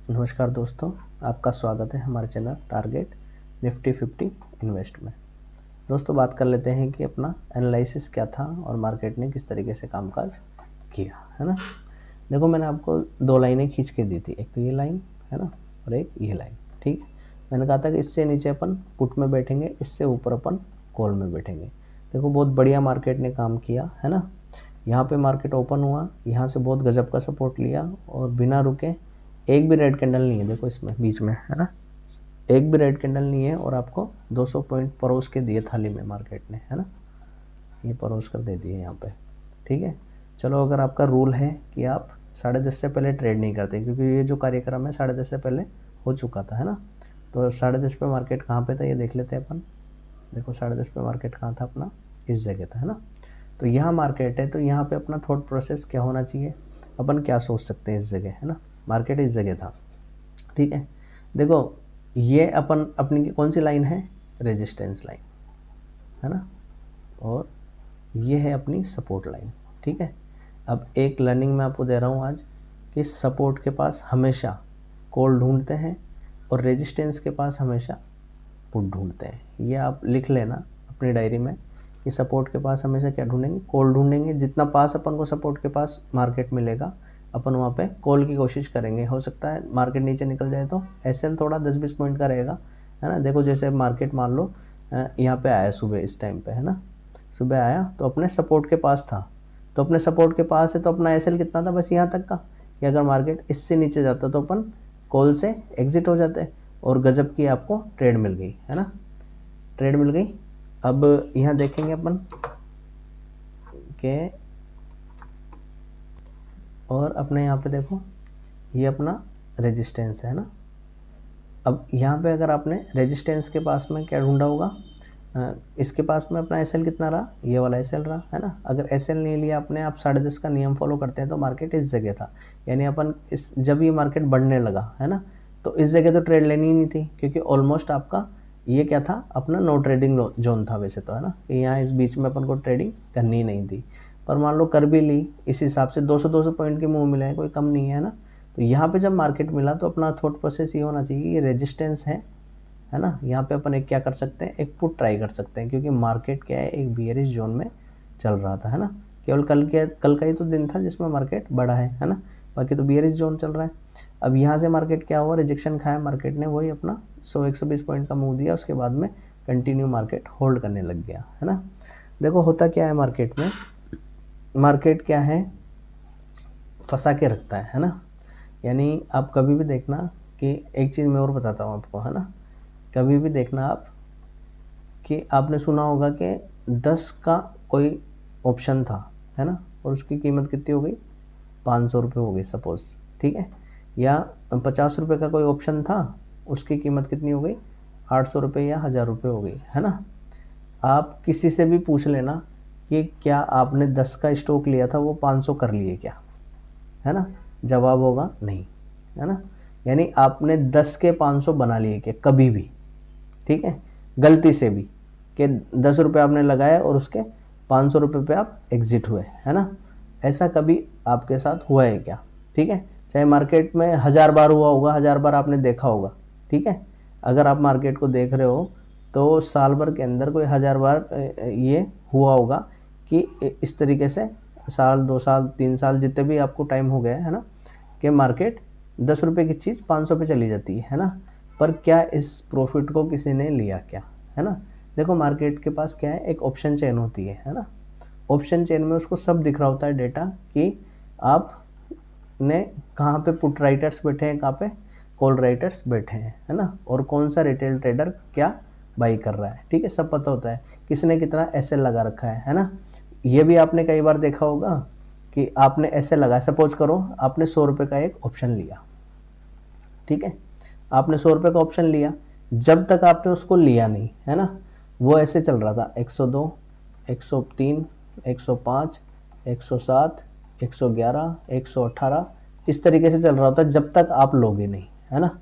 नमस्कार दोस्तों, आपका स्वागत है हमारे चैनल टारगेट निफ्टी 50 इन्वेस्ट में। दोस्तों, बात कर लेते हैं कि अपना एनालिसिस क्या था और मार्केट ने किस तरीके से कामकाज किया, है ना। देखो, मैंने आपको दो लाइनें खींच के दी थी, एक तो ये लाइन है ना और एक ये लाइन। ठीक है, मैंने कहा था कि इससे नीचे अपन पुट में बैठेंगे, इससे ऊपर अपन कॉल में बैठेंगे। देखो, बहुत बढ़िया मार्केट ने काम किया, है ना। यहाँ पे मार्केट ओपन हुआ, यहाँ से बहुत गजब का सपोर्ट लिया और बिना रुके, एक भी रेड कैंडल नहीं है देखो इसमें बीच में, है ना। एक भी रेड कैंडल नहीं है और आपको 200 पॉइंट परोस के दिए थाली में मार्केट ने, है ना। ये परोस कर दे दिए यहाँ पे। ठीक है, चलो, अगर आपका रूल है कि आप 10:30 से पहले ट्रेड नहीं करते, क्योंकि ये जो कार्यक्रम है 10:30 से पहले हो चुका था, है ना। तो 10:30 पे मार्केट कहाँ पे था ये देख लेते हैं अपन। देखो, 10:30 पे मार्केट कहाँ था अपना, इस जगह था, है ना। तो यहाँ मार्केट है, तो यहाँ पे अपना थॉट प्रोसेस क्या होना चाहिए, अपन क्या सोच सकते हैं इस जगह, है ना। मार्केट इस जगह था, ठीक है। देखो, ये अपन अपनी कौन सी लाइन है, रेजिस्टेंस लाइन, है ना, और ये है अपनी सपोर्ट लाइन। ठीक है, अब एक लर्निंग मैं आपको दे रहा हूँ आज कि सपोर्ट के पास हमेशा कॉल ढूंढते हैं और रेजिस्टेंस के पास हमेशा पुट ढूंढते हैं। ये आप लिख लेना अपनी डायरी में कि सपोर्ट के पास हमेशा क्या ढूंढेंगे, कॉल ढूंढेंगे। जितना पास अपन को सपोर्ट के पास मार्केट मिलेगा, अपन वहाँ पे कॉल की कोशिश करेंगे। हो सकता है मार्केट नीचे निकल जाए तो एसएल थोड़ा 10-20 पॉइंट का रहेगा, है ना। देखो, जैसे मार्केट मान लो यहाँ पे आया सुबह इस टाइम पे, है ना। सुबह आया तो अपने सपोर्ट के पास था, तो अपने सपोर्ट के पास है तो अपना एसएल कितना था, बस यहाँ तक का। कि अगर मार्केट इससे नीचे जाता तो अपन कॉल से एग्जिट हो जाते और गजब की आपको ट्रेड मिल गई, है ना। ट्रेड मिल गई। अब यहाँ देखेंगे अपन के, और अपने यहाँ पे देखो, ये अपना रेजिस्टेंस है ना। अब यहाँ पे अगर आपने रेजिस्टेंस के पास में क्या ढूंढा होगा, इसके पास में अपना एसएल कितना रहा, ये वाला एसएल रहा, है ना। अगर एसएल नहीं लिया आपने, आप 10:30 का नियम फॉलो करते हैं तो मार्केट इस जगह था। यानी अपन इस, जब ये मार्केट बढ़ने लगा, है ना, तो इस जगह तो ट्रेड लेनी ही नहीं थी, क्योंकि ऑलमोस्ट आपका ये क्या था, अपना नो ट्रेडिंग जोन था वैसे तो, है ना। कि यहाँ इस बीच में अपन को ट्रेडिंग करनी ही नहीं थी, पर मान लो कर भी ली, इस हिसाब से 200 पॉइंट के मूव मिले हैं, कोई कम नहीं है ना। तो यहाँ पे जब मार्केट मिला तो अपना थॉट प्रोसेस ये होना चाहिए, ये रेजिस्टेंस है ना। यहाँ पे अपन एक क्या कर सकते हैं, एक पुट ट्राई कर सकते हैं, क्योंकि मार्केट क्या है, एक बियरिश जोन में चल रहा था, है ना। केवल कल का ही तो दिन था जिसमें मार्केट बढ़ा है ना। बाकी तो बियरिश जोन चल रहा है। अब यहाँ से मार्केट क्या हुआ, रिजेक्शन खाया मार्केट ने, वही अपना 100-120 पॉइंट का मूव दिया, उसके बाद में कंटिन्यू मार्केट होल्ड करने लग गया, है ना। देखो, होता क्या है मार्केट में, मार्केट क्या है, फंसा के रखता है ना। यानी आप कभी भी देखना कि, एक चीज़ मैं और बताता हूँ आपको, है ना। कभी भी देखना आप कि आपने सुना होगा कि 10 का कोई ऑप्शन था, है ना, और उसकी कीमत कितनी हो गई, 500 रुपये हो गई सपोज़, ठीक है। या 50 रुपये का कोई ऑप्शन था, उसकी कीमत कितनी हो गई, 800 रुपये या 1000 रुपये हो गई, है ना। आप किसी से भी पूछ लेना कि क्या आपने 10 का स्टॉक लिया था, वो 500 कर लिए क्या, है ना। जवाब होगा नहीं, है ना। यानी आपने 10 के 500 बना लिए क्या कभी भी, ठीक है, गलती से भी, कि 10 रुपये आपने लगाए और उसके 500 रुपये पे आप एग्जिट हुए, है ना। ऐसा कभी आपके साथ हुआ है क्या, ठीक है। चाहे मार्केट में 1000 बार हुआ होगा, 1000 बार आपने देखा होगा, ठीक है। अगर आप मार्केट को देख रहे हो तो साल भर के अंदर कोई 1000 बार ये हुआ होगा कि इस तरीके से, साल 2 साल 3 साल जितने भी आपको टाइम हो गया है ना, कि मार्केट 10 रुपये की चीज़ 500 पे चली जाती है ना। पर क्या इस प्रॉफिट को किसी ने लिया क्या, है ना। देखो, मार्केट के पास क्या है, एक ऑप्शन चेन होती है ना। ऑप्शन चेन में उसको सब दिख रहा होता है डेटा, कि आप ने कहाँ पे पुट राइटर्स बैठे हैं, कहाँ पे कॉल राइटर्स बैठे हैं, है ना, और कौन सा रिटेल ट्रेडर क्या बाई कर रहा है, ठीक है, सब पता होता है। किसने कितना एसएल लगा रखा है ना। ये भी आपने कई बार देखा होगा कि आपने एसएल लगाया, सपोज करो आपने 100 रुपये का एक ऑप्शन लिया, ठीक है। आपने 100 रुपये का ऑप्शन लिया, जब तक आपने उसको लिया नहीं, है ना, वो ऐसे चल रहा था 102, 103, 105, 107, 111, 118, इस तरीके से चल रहा होता जब तक आप लोगे नहीं, है ना।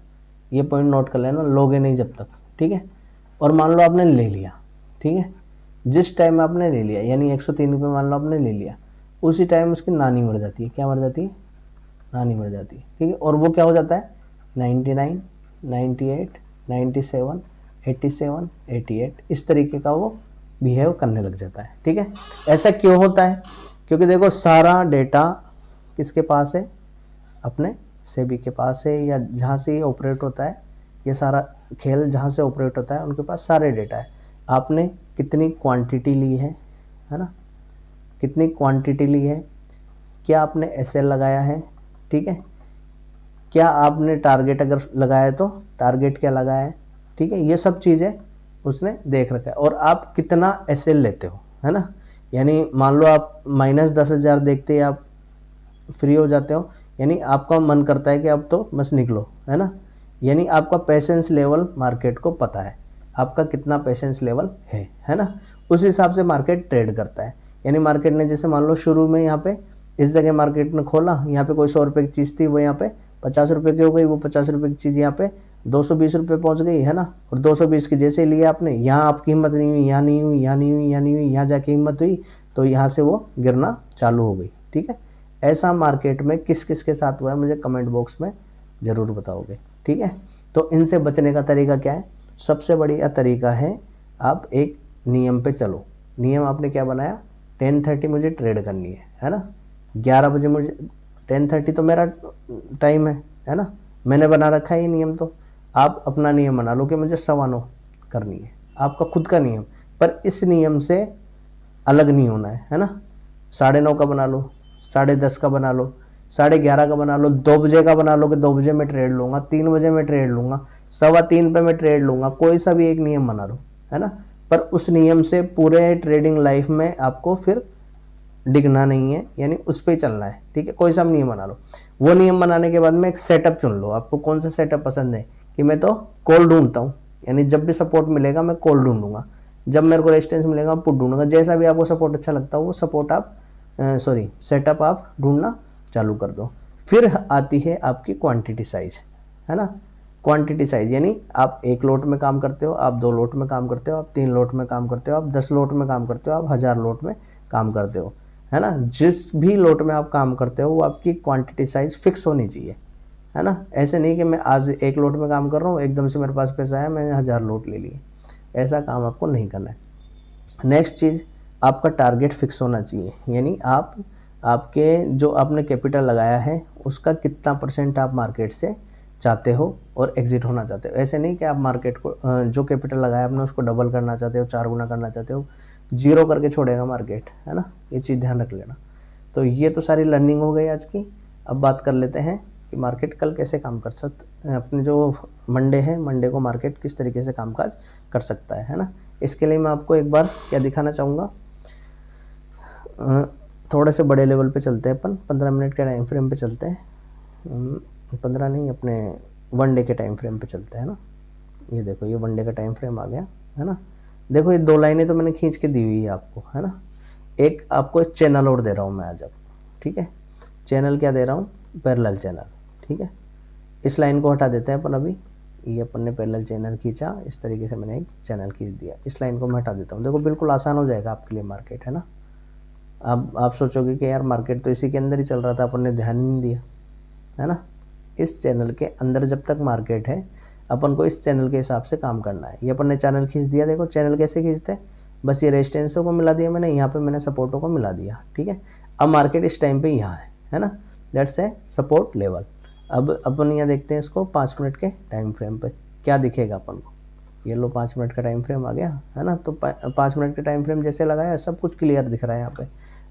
ये पॉइंट नोट कर लेना, लोगे नहीं जब तक, ठीक है। और मान लो आपने ले लिया, ठीक है, जिस टाइम आपने ले लिया, यानी 103 रुपये मान लो आपने ले लिया, उसी टाइम उसकी नानी मर जाती है। क्या मर जाती है, नानी मर जाती है, ठीक है। और वो क्या हो जाता है, 99, 98, 97, 87, 88 इस तरीके का वो बिहेव करने लग जाता है। ठीक है, ऐसा क्यों होता है? क्योंकि देखो सारा डेटा किसके पास है? अपने सेबी के पास है, या जहाँ से ये ऑपरेट होता है, ये सारा खेल जहाँ से ऑपरेट होता है उनके पास सारे डेटा है। आपने कितनी क्वांटिटी ली है ना, कितनी क्वांटिटी ली है, क्या आपने एसएल लगाया है, ठीक है, क्या आपने टारगेट अगर लगाया तो टारगेट क्या लगाया है, ठीक है, ये सब चीज़ें उसने देख रखा है। और आप कितना एसएल लेते हो, है ना, यानी मान लो आप -10,000 देखते ही आप फ्री हो जाते हो, यानी आपका मन करता है कि अब तो बस निकलो, है ना, यानी आपका पेशेंस लेवल मार्केट को पता है, आपका कितना पेशेंस लेवल है ना, उस हिसाब से मार्केट ट्रेड करता है। यानी मार्केट ने जैसे मान लो शुरू में यहाँ पे इस जगह मार्केट ने खोला, यहाँ पे कोई 100 रुपये की चीज़ थी, वो यहाँ पे 50 रुपये की हो गई, वो 50 रुपये की चीज़ यहाँ पे 220 रुपये पहुँच गई, है ना, और 220 की जैसे ही लिया आपने, यहाँ आपकी हिम्मत नहीं हुई, यहाँ नहीं हुई, यहाँ नहीं हुई, यहाँ नहीं हुई, यहाँ जाके हिम्मत हुई, तो यहाँ से वो गिरना चालू हो गई। ठीक है, ऐसा मार्केट में किस किस के साथ हुआ है मुझे कमेंट बॉक्स में ज़रूर बताओगे। ठीक है, तो इनसे बचने का तरीका क्या है? सबसे बढ़िया तरीका है आप एक नियम पे चलो। नियम आपने क्या बनाया? 10:30 मुझे ट्रेड करनी है ना, 11 बजे मुझे 10:30 तो मेरा टाइम है ना, मैंने बना रखा है ये नियम। तो आप अपना नियम बना लो कि मुझे 9:15 करनी है, आपका खुद का नियम, पर इस नियम से अलग नहीं होना है ना। 9:30 का बना लो, 10:30 का बना लो, 11:30 का बना लो, 2 बजे का बना लो कि 2 बजे मैं ट्रेड लूँगा, 3 बजे मैं ट्रेड लूँगा, 3:15 पे मैं ट्रेड लूँगा, कोई सा भी एक नियम बना लो, है ना। पर उस नियम से पूरे ट्रेडिंग लाइफ में आपको फिर डिगना नहीं है, यानी उस पर ही चलना है। ठीक है, कोई सा नियम बना लो। वो नियम बनाने के बाद में एक सेटअप चुन लो, आपको कौन सा सेटअप पसंद है, कि मैं तो कॉल ढूंढता हूँ, यानी जब भी सपोर्ट मिलेगा मैं कॉल ढूंढूंगा, जब मेरे को रेजिस्टेंस मिलेगा पुट ढूंढूंगा। जैसा भी आपको सपोर्ट अच्छा लगता हो वो सपोर्ट आप सेटअप आप ढूंढना चालू कर दो। फिर आती है आपकी क्वांटिटी साइज, है ना। क्वांटिटी साइज यानी आप 1 लोट में काम करते हो, आप 2 लोट में काम करते हो, आप 3 लोट में काम करते हो, आप 10 लोट में काम करते हो, आप 1000 लोट में काम करते हो, है ना। जिस भी लोट में आप काम करते हो वो आपकी क्वांटिटी साइज फिक्स होनी चाहिए, है ना। ऐसे नहीं कि मैं आज 1 लोट में काम कर रहा हूँ, एकदम से मेरे पास पैसा आया मैंने 1000 लोट ले लिए, ऐसा काम आपको नहीं करना है। नेक्स्ट चीज़, आपका टारगेट फिक्स होना चाहिए, यानी आपके जो आपने कैपिटल लगाया है उसका कितना % आप मार्केट से चाहते हो और एग्जिट होना चाहते हो। ऐसे नहीं कि आप मार्केट को जो कैपिटल लगाया आपने उसको डबल करना चाहते हो, 4 गुना करना चाहते हो, 0 करके छोड़ेगा मार्केट, है ना, ये चीज़ ध्यान रख लेना। तो ये तो सारी लर्निंग हो गई आज की। अब बात कर लेते हैं कि मार्केट कल कैसे काम कर सकते, अपने जो मंडे है, मंडे को मार्केट किस तरीके से कामकाज कर सकता है ना। इसके लिए मैं आपको एक बार क्या दिखाना चाहूँगा, थोड़े से बड़े लेवल पे चलते हैं अपन, 15 मिनट के टाइम फ्रेम पे चलते हैं, 15 नहीं, अपने 1 डे के टाइम फ्रेम पे चलते हैं ना। ये देखो, ये 1 डे का टाइम फ्रेम आ गया, है ना। देखो ये 2 लाइनें तो मैंने खींच के दी हुई है आपको, है ना। एक आपको एक चैनल और दे रहा हूँ मैं आज आपको, ठीक है। चैनल क्या दे रहा हूँ? पैरेलल चैनल, ठीक है। इस लाइन को हटा देते हैं अपन अभी, ये अपन ने पैरेलल चैनल खींचा, इस तरीके से मैंने एक चैनल खींच दिया, इस लाइन को मैं हटा देता हूँ। देखो बिल्कुल आसान हो जाएगा आपके लिए मार्केट, है ना। अब आप सोचोगे कि यार मार्केट तो इसी के अंदर ही चल रहा था, अपन ने ध्यान ही नहीं दिया, है ना। इस चैनल के अंदर जब तक मार्केट है अपन को इस चैनल के हिसाब से काम करना है। ये अपन ने चैनल खींच दिया, देखो चैनल कैसे खींचते हैं, बस ये रेजिस्टेंसों को मिला दिया मैंने, यहाँ पे मैंने सपोर्टों को मिला दिया, ठीक है। अब मार्केट इस टाइम पे यहाँ है ना, दैट्स ए सपोर्ट लेवल। अब अपन यहाँ देखते हैं इसको 5 मिनट के टाइम फ्रेम पे क्या दिखेगा अपन को। ये लो 5 मिनट का टाइम फ्रेम आ गया, है ना। तो 5 मिनट के टाइम फ्रेम जैसे लगाया सब कुछ क्लियर दिख रहा है यहाँ पे,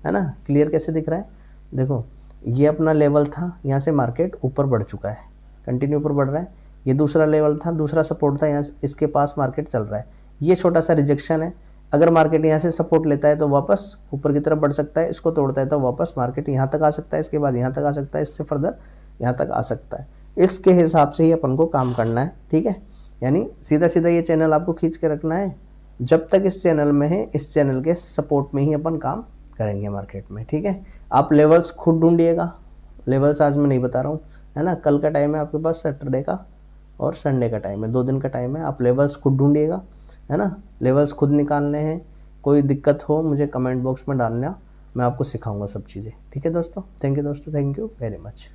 है ना। क्लियर कैसे दिख रहा है? देखो ये अपना लेवल था, यहाँ से मार्केट ऊपर बढ़ चुका है, कंटिन्यू ऊपर बढ़ रहा है। ये दूसरा लेवल था, दूसरा सपोर्ट था, यहाँ इसके पास मार्केट चल रहा है। ये छोटा सा रिजेक्शन है, अगर मार्केट यहाँ से सपोर्ट लेता है तो वापस ऊपर की तरफ बढ़ सकता है, इसको तोड़ता है तो वापस मार्केट यहाँ तक आ सकता है, इसके बाद यहाँ तक आ सकता है, इससे फर्दर यहाँ तक आ सकता है। इसके हिसाब से ही अपन को काम करना है, ठीक है। यानी सीधा सीधा ये चैनल आपको खींच के रखना है, जब तक इस चैनल में है इस चैनल के सपोर्ट में ही अपन काम करेंगे मार्केट में, ठीक है। आप लेवल्स खुद ढूंढिएगा, लेवल्स आज मैं नहीं बता रहा हूँ, है ना। कल का टाइम है आपके पास, सैटरडे का और संडे का टाइम है, 2 दिन का टाइम है, आप लेवल्स खुद ढूंढिएगा, है ना। लेवल्स खुद निकालने हैं, कोई दिक्कत हो मुझे कमेंट बॉक्स में डालना, मैं आपको सिखाऊंगा सब चीज़ें, ठीक है दोस्तों। थैंक यू दोस्तों, थैंक यू वेरी मच।